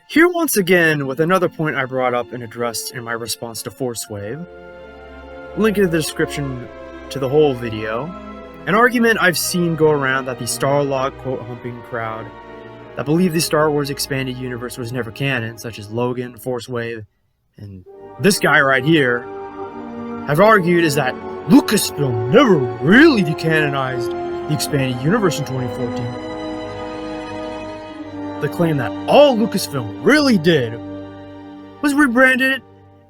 Here once again with another point I brought up and addressed in my response to Forcewave. Link in the description to the whole video. An argument I've seen go around that the Starlog Quote humping crowd that believe the Star Wars expanded universe was never canon, such as Logan, Forcewave, and this guy right here, have argued is that Lucasfilm never really decanonized the expanded universe in 2014. They claim that all Lucasfilm really did was rebrand it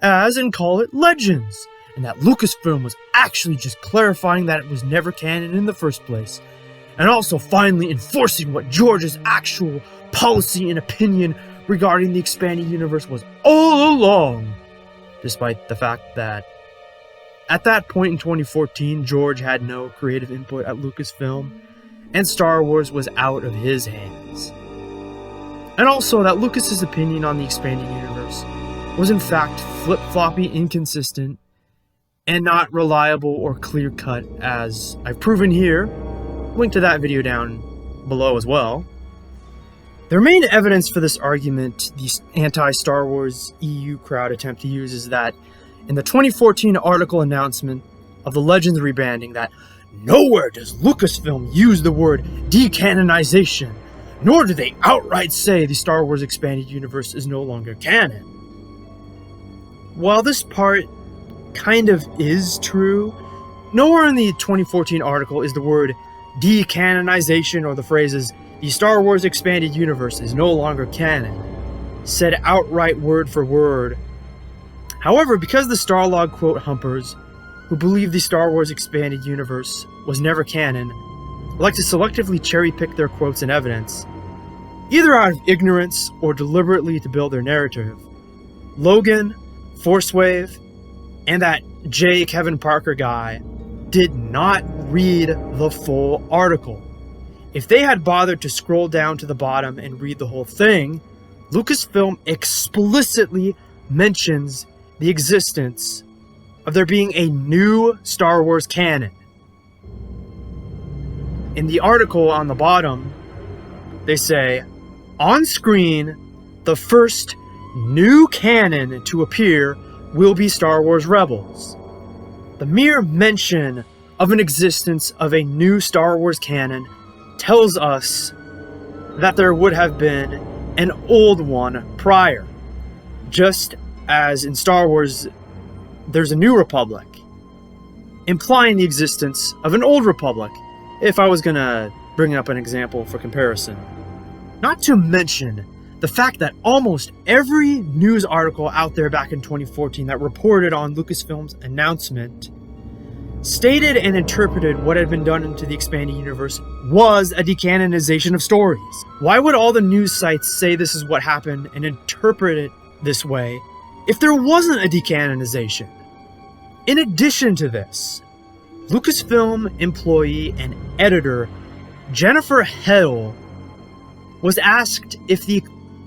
as and call it Legends, and that Lucasfilm was actually just clarifying that it was never canon in the first place, and also finally enforcing what George's actual policy and opinion regarding the expanded universe was all along, despite the fact that at that point in 2014, George had no creative input at Lucasfilm, and Star Wars was out of his hands. And also that Lucas's opinion on the expanded universe was in fact flip-floppy, inconsistent, and not reliable or clear-cut, as I've proven here. Link to that video down below as well. Their main evidence for this argument the anti-Star Wars EU crowd attempt to use is that in the 2014 article announcement of the Legends rebranding that nowhere does Lucasfilm use the word decanonization, nor do they outright say the Star Wars expanded universe is no longer canon. While this part kind of is true, nowhere in the 2014 article is the word decanonization or the phrases the Star Wars expanded universe is no longer canon said outright word for word. However, because the Starlog Quote humpers, who believe the Star Wars expanded universe was never canon, like to selectively cherry-pick their quotes and evidence, either out of ignorance or deliberately to build their narrative, Logan, Forcewave, and that jkevinparker guy did not read the full article. If they had bothered to scroll down to the bottom and read the whole thing, Lucasfilm explicitly mentions the existence of there being a new Star Wars canon. In the article on the bottom, they say, on screen, the first new canon to appear will be Star Wars Rebels. The mere mention of an existence of a new Star Wars canon tells us that there would have been an old one prior. Just as in Star Wars, there's a new republic, implying the existence of an old republic, if I was gonna bring up an example for comparison. Not to mention the fact that almost every news article out there back in 2014 that reported on Lucasfilm's announcement stated and interpreted what had been done into the expanded universe was a decanonization of stories. Why would all the news sites say this is what happened and interpret it this way if there wasn't a decanonization? In addition to this, Lucasfilm employee and editor Jennifer Heddle was asked if the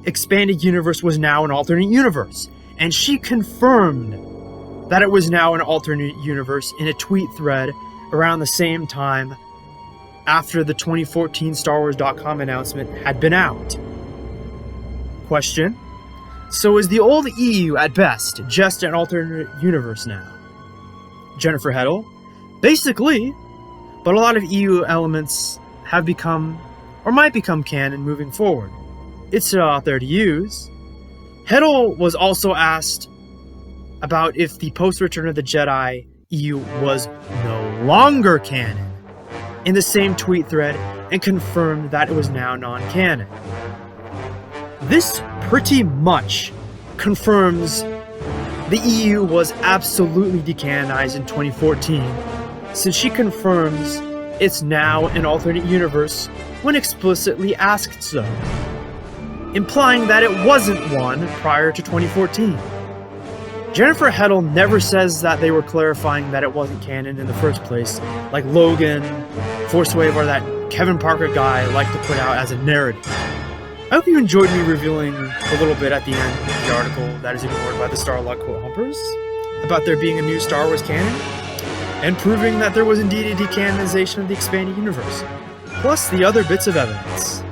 expanded universe was now an alternate universe, and she confirmed that it was now an alternate universe in a tweet thread around the same time after the 2014 StarWars.com announcement had been out. Question: so is the old EU at best just an alternate universe now? Jennifer Heddle: basically, but a lot of EU elements have become or might become canon moving forward. It's still out there to use. Heddle was also asked about if the post-Return of the Jedi EU was no longer canon in the same tweet thread and confirmed that it was now non-canon. This pretty much confirms the EU was absolutely decanonized in 2014, since she confirms it's now an alternate universe when explicitly asked so, implying that it wasn't one prior to 2014. Jennifer Heddle never says that they were clarifying that it wasn't canon in the first place, like Logan, Forcewave, or that Kevin Parker guy like to put out as a narrative. I hope you enjoyed me revealing a little bit at the end of the article that is ignored by the Starlog Quote humpers about there being a new Star Wars canon, and proving that there was indeed a decanonization of the expanded universe, plus the other bits of evidence.